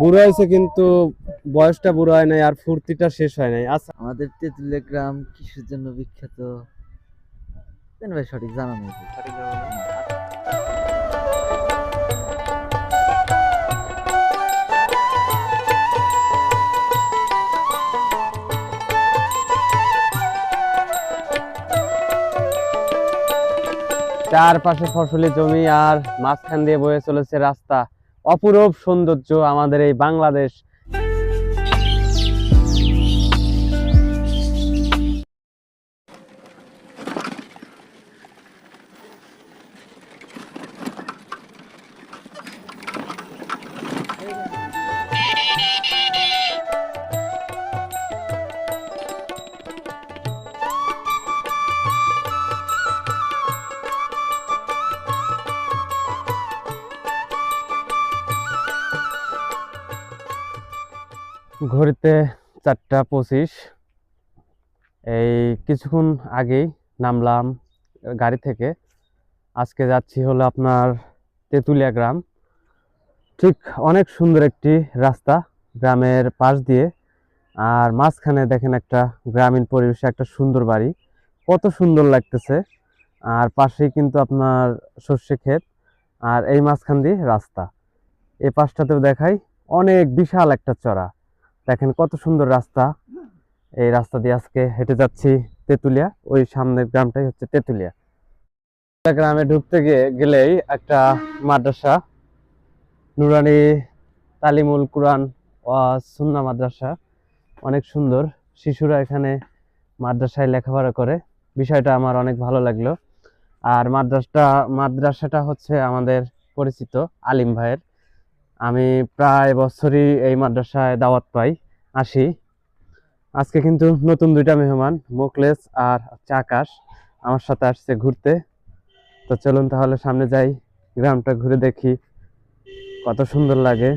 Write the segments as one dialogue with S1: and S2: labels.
S1: বুড়ো হয়েছে কিন্তু বয়সটা বুড়ো হয় নাই আর ফুর্তিটা শেষ হয় নাই। আচ্ছা,
S2: আমাদের তেঁতুলিয়া গ্রাম কিসের জন্য বিখ্যাত? কেন ভাই সঠিক জানা নেই ভাই।
S1: সঠিকভাবে বলুন।
S2: না।
S1: চারপাশে ফসলি জমি আর মাঝখান দিয়ে বয়ে চলেছে রাস্তা। অপরূপ সৌন্দর্য আমাদের এই বাংলাদেশ। ঘড়িতে 4:25। এই কিছুক্ষণ আগেই নামলাম গাড়ি থেকে। আজকে যাচ্ছি হলো আপনার তেঁতুলিয়া গ্রাম। ঠিক অনেক সুন্দর একটি রাস্তা গ্রামের পাশ দিয়ে, আর মাঝখানে দেখেন একটা গ্রামীণ পরিবেশে একটা সুন্দর বাড়ি, কত সুন্দর লাগতেছে। আর পাশেই কিন্তু আপনার সর্ষে ক্ষেত, আর এই মাঝখান দিয়ে রাস্তা। এই পাশটাতেও দেখাই অনেক বিশাল একটা চড়া, দেখেন কত সুন্দর রাস্তা। এই রাস্তা দিয়ে আজকে হেঁটে যাচ্ছি তেঁতুলিয়া। ওই সামনের গ্রামটাই হচ্ছে তেঁতুলিয়া। গ্রামে ঢুকতে গেলেই একটা মাদ্রাসা, নুরানি তালিমুল কুরআন ও সুন্নাহ মাদ্রাসা, অনেক সুন্দর। শিশুরা এখানে মাদ্রাসায় লেখাপড়া করে, বিষয়টা আমার অনেক ভালো লাগলো। আর মাদ্রাসাটা হচ্ছে আমাদের পরিচিত আলিম ভাইয়ের। আমি প্রায় বছরই এই মাদ্রাসায় দাওয়াত পাই, আসি। আজকে কিন্তু নতুন দুইটা মেহমান, মোকলেস আর আকাশ, আমার সাথে আসছে ঘুরতে। তো চলুন তাহলে সামনে যাই, গ্রামটা ঘুরে দেখি কত সুন্দর লাগে।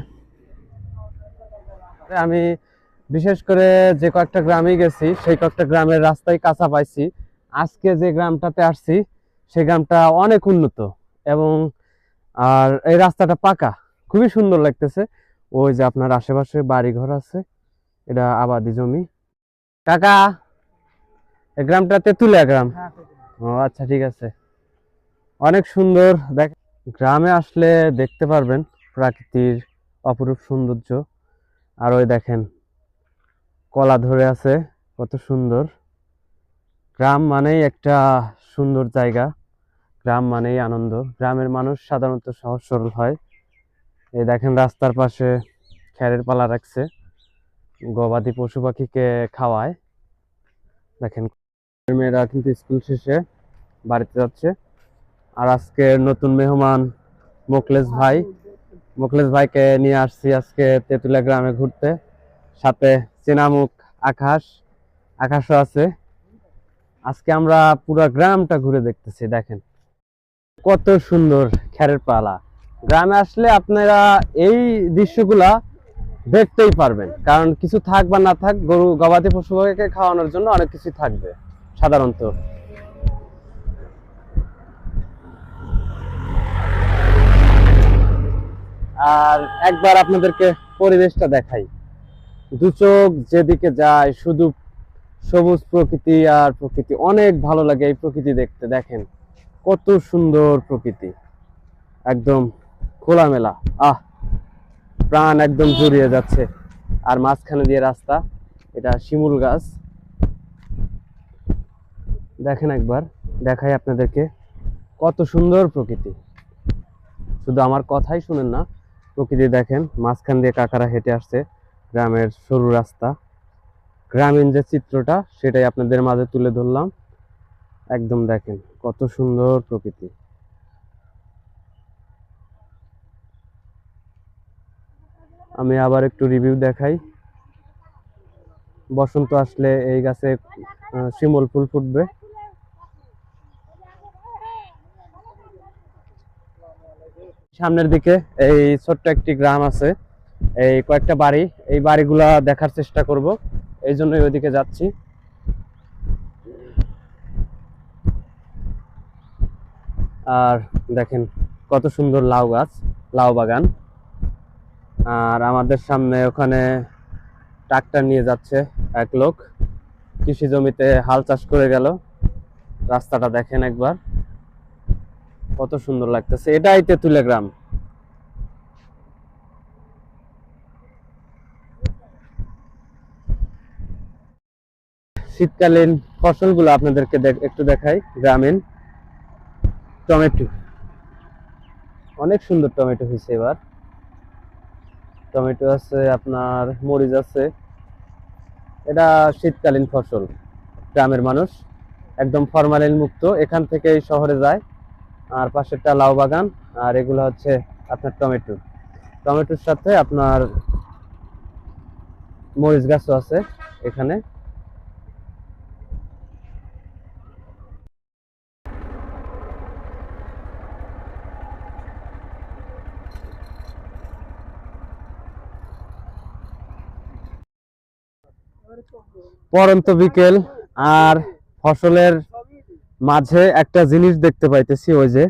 S1: আমি বিশেষ করে যে কয়েকটা গ্রামে গেছি সেই কয়েকটা গ্রামের রাস্তায় কাঁচা পাইছি। আজকে যে গ্রামটাতে আসছি সেই গ্রামটা অনেক উন্নত, এবং আর এই রাস্তাটা পাকা, খুবই সুন্দর লাগতেছে। ওই যে আপনার আশেপাশে বাড়ি ঘর আছে, এটা আবাদি জমি। কাকা, এই গ্রামটা তেঁতুলিয়া গ্রাম? ও আচ্ছা, ঠিক আছে। অনেক সুন্দর। দেখ, গ্রামে আসলে দেখতে পারবেন প্রাকৃতির অপরূপ সৌন্দর্য। আর ওই দেখেন কলা ধরে আছে, কত সুন্দর। গ্রাম মানেই একটা সুন্দর জায়গা, গ্রাম মানেই আনন্দ। গ্রামের মানুষ সাধারণত সহজ সরল হয়। এই দেখেন রাস্তার পাশে খ্যারের পালা রাখছে, গবাদি পশু পাখিকে খাওয়ায়। দেখেন মেয়েরা কিন্তু স্কুল শেষে বাড়িতে যাচ্ছে। আর আজকে নতুন মেহমান মোকলেস ভাইকে নিয়ে আসছি আজকে তেঁতুলিয়া গ্রামে ঘুরতে। সাথে চেনামুখ আকাশও আছে। আজকে আমরা পুরো গ্রামটা ঘুরে দেখতেছি। দেখেন কত সুন্দর খ্যারের পালা। গ্রামে আসলে আপনারা এই দৃশ্যগুলা দেখতেই পারবেন, কারণ কিছু থাক বা না থাক, গরু গবাদি পশুকে খাওয়ানোর জন্য অনেক কিছু থাকবে সাধারণত। আর একবার আপনাদেরকে পরিবেশটা দেখাই। দু চোখ যেদিকে যায় শুধু সবুজ প্রকৃতি আর প্রকৃতি, অনেক ভালো লাগে এই প্রকৃতি দেখতে। দেখেন কত সুন্দর প্রকৃতি, একদম খোলামেলা। আহ, প্রাণ একদম জুড়িয়ে যাচ্ছে। আর মাঝখানে দিয়ে রাস্তা, এটা শিমুল গাছ। দেখেন একবার দেখাই আপনাদেরকে, কত সুন্দর প্রকৃতি। শুধু আমার কথাই শুনেন না, প্রকৃতি দেখেন। মাঝখান দিয়ে কাকারা হেঁটে আসছে, গ্রামের সরু রাস্তা। গ্রামীণ যে চিত্রটা সেটাই আপনাদের মাঝে তুলে ধরলাম। একদম দেখেন কত সুন্দর প্রকৃতি। আমি আবার একটু রিভিউ দেখাই। বসন্ত আসলে এই গাছে শিমুল ফুল ফুটবে। সামনের দিকে এই ছোট্ট একটি গ্রাম আছে, এই কয়েকটা বাড়ি, এই বাড়িগুলা দেখার চেষ্টা করব, এই জন্যই ওইদিকে যাচ্ছি। আর দেখেন কত সুন্দর লাউ গাছ, লাউ বাগান। আর আমাদের সামনে ওখানে ট্রাক্টর নিয়ে যাচ্ছে এক লোক, কৃষি জমিতে হাল চাষ করে গেল। রাস্তাটা দেখেন একবার, কত সুন্দর লাগতেছে। এটাই তেঁতুলিয়া গ্রাম। শীতকালীন ফসলগুলো আপনাদেরকে একটু দেখাই। গ্রামীণ টমেটো, অনেক সুন্দর টমেটো হয়েছে এবার। টমেটো আছে, আপনার মরিচ আছে। এটা শীতকালীন ফসল। গ্রামের মানুষ একদম ফরমালিন মুক্ত, এখান থেকে শহরে যায়। আর পাশেরটা লাউ বাগান, আর এগুলো হচ্ছে আপনার টমেটো। টমেটোর সাথে আপনার মরিচ গাছও আছে এখানে। পরন্ত বিকেল, আর ফসলের মাঝে একটা জিনিস দেখতে পাইতেছি, ওই যে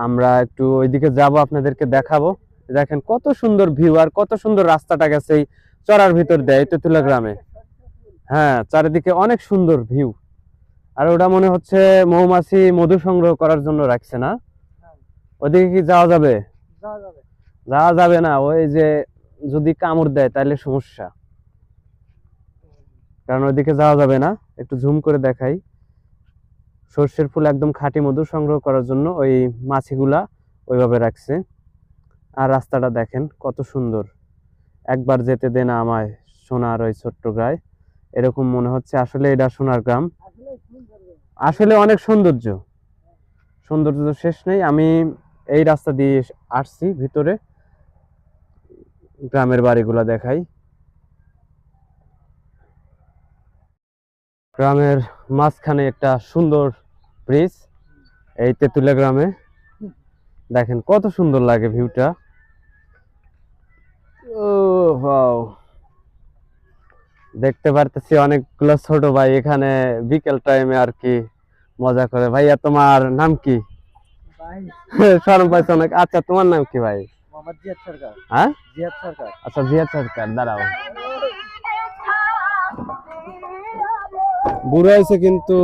S1: আমরা একটু ওইদিকে যাব, আপনাদেরকে দেখাবো। দেখেন কত সুন্দর ভিউ, আর কত সুন্দর রাস্তাটা গেছে এই চড়ার ভিতর দেয় তেঁতুলিয়া গ্রামে। হ্যাঁ, চারিদিকে অনেক সুন্দর ভিউ। আর ওটা মনে হচ্ছে মৌমাছি মধু সংগ্রহ করার জন্য রাখছে না? ওইদিকে কি যাওয়া যাবে? যাওয়া যাবে না, ওই যে যদি কামড় দেয় তাহলে সমস্যা, কারণ ওইদিকে যাওয়া যাবে না। একটু জুম করে দেখাই। সর্ষের ফুল একদম খাঁটি মধু সংগ্রহ করার জন্য ওই মাছিগুলা ওইভাবে রাখছে। আর রাস্তাটা দেখেন কত সুন্দর। একবার যেতে দেন আমায় সোনার ওই ছোট্ট গায়ে, এরকম মনে হচ্ছে আসলে এটা সোনার গ্রাম। আসলে অনেক সৌন্দর্য, সৌন্দর্য শেষ নেই। আমি এই রাস্তা দিয়ে আসছি ভিতরে, গ্রামের বাড়িগুলা দেখাই। গ্রামের মাঝখানে একটা সুন্দর ব্রিজ, এই তেঁতুলিয়া গ্রামে। দেখেন কত সুন্দর লাগে ভিউটা। ও ওয়াও, দেখতে পারতেছি অনেকগুলো ছোট ভাই এখানে বিকেল টাইমে আর কি মজা করে। ভাইয়া তোমার নাম কি? শরম পাইছো অনেক। আচ্ছা, তোমার নাম কি ভাই?
S2: মোহাম্মদ জিয়াদ সরকার।
S1: হ্যাঁ,
S2: জিয়াদ সরকার।
S1: আচ্ছা, জিয়াদ সরকার। দাঁড়াও, বুড়ো হয়েছে কিন্তু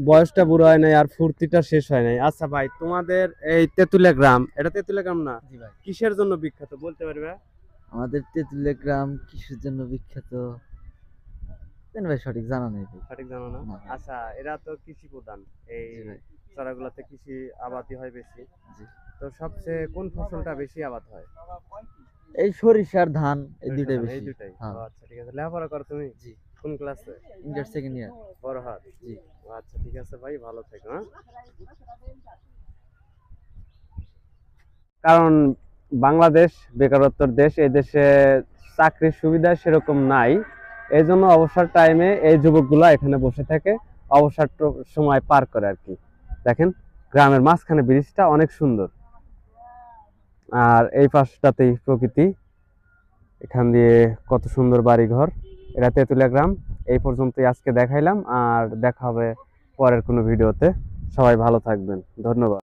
S1: বয়সটা বুড়ো হয় নাই, আর ফুর্তিটা শেষ হয় নাই। আচ্ছা ভাই, তোমাদের এই তেঁতুলিয়া গ্রাম, এটা তেঁতুলিয়া গ্রাম না,
S2: জি ভাই।
S1: কিসের জন্য বিখ্যাত বলতে পারবে?
S2: আমাদের তেঁতুলিয়া গ্রাম কিসের জন্য বিখ্যাত জানি ভাই, সঠিক জানা নেই ভাই।
S1: সঠিক জানো না?
S2: না ভাই।
S1: আচ্ছা, এরা তো কৃষি প্রধান, এই
S2: জি ভাই।
S1: চড়াগুলাতে কৃষি আবাদি হয় বেশি।
S2: জি।
S1: তো সবচেয়ে কোন ফসলটা বেশি আবাদ হয়?
S2: এই সরিষার ধান এই দুইটাই
S1: এই
S2: বেশি।
S1: দুটাই।
S2: হ্যাঁ।
S1: ও আচ্ছা, ঠিক আছে। লেখাপড়া করো তুমি?
S2: জি।
S1: কোন ক্লাসে?
S2: Inter second year.
S1: বড় হাত।
S2: জি।
S1: ও আচ্ছা, ঠিক আছে ভাই, ভালো থেকো। হ্যাঁ, কারণ বাংলাদেশ বেকারত্বের দেশ, এই দেশে চাকরির সুবিধা সেরকম নাই। এই জন্য অবসর টাইমে এই যুবকগুলা এখানে বসে থাকে, অবসর সময় পার করে আর কি। দেখেন গ্রামের মাঝখানে ব্রিজটা অনেক সুন্দর, আর এই পাশটাতেই প্রকৃতি। এখান দিয়ে কত সুন্দর বাড়ি ঘর। এটা তেঁতুলিয়া গ্রাম। এই পর্যন্তই আজকে দেখাইলাম, আর দেখা হবে পরের কোনো ভিডিওতে। সবাই ভালো থাকবেন, ধন্যবাদ।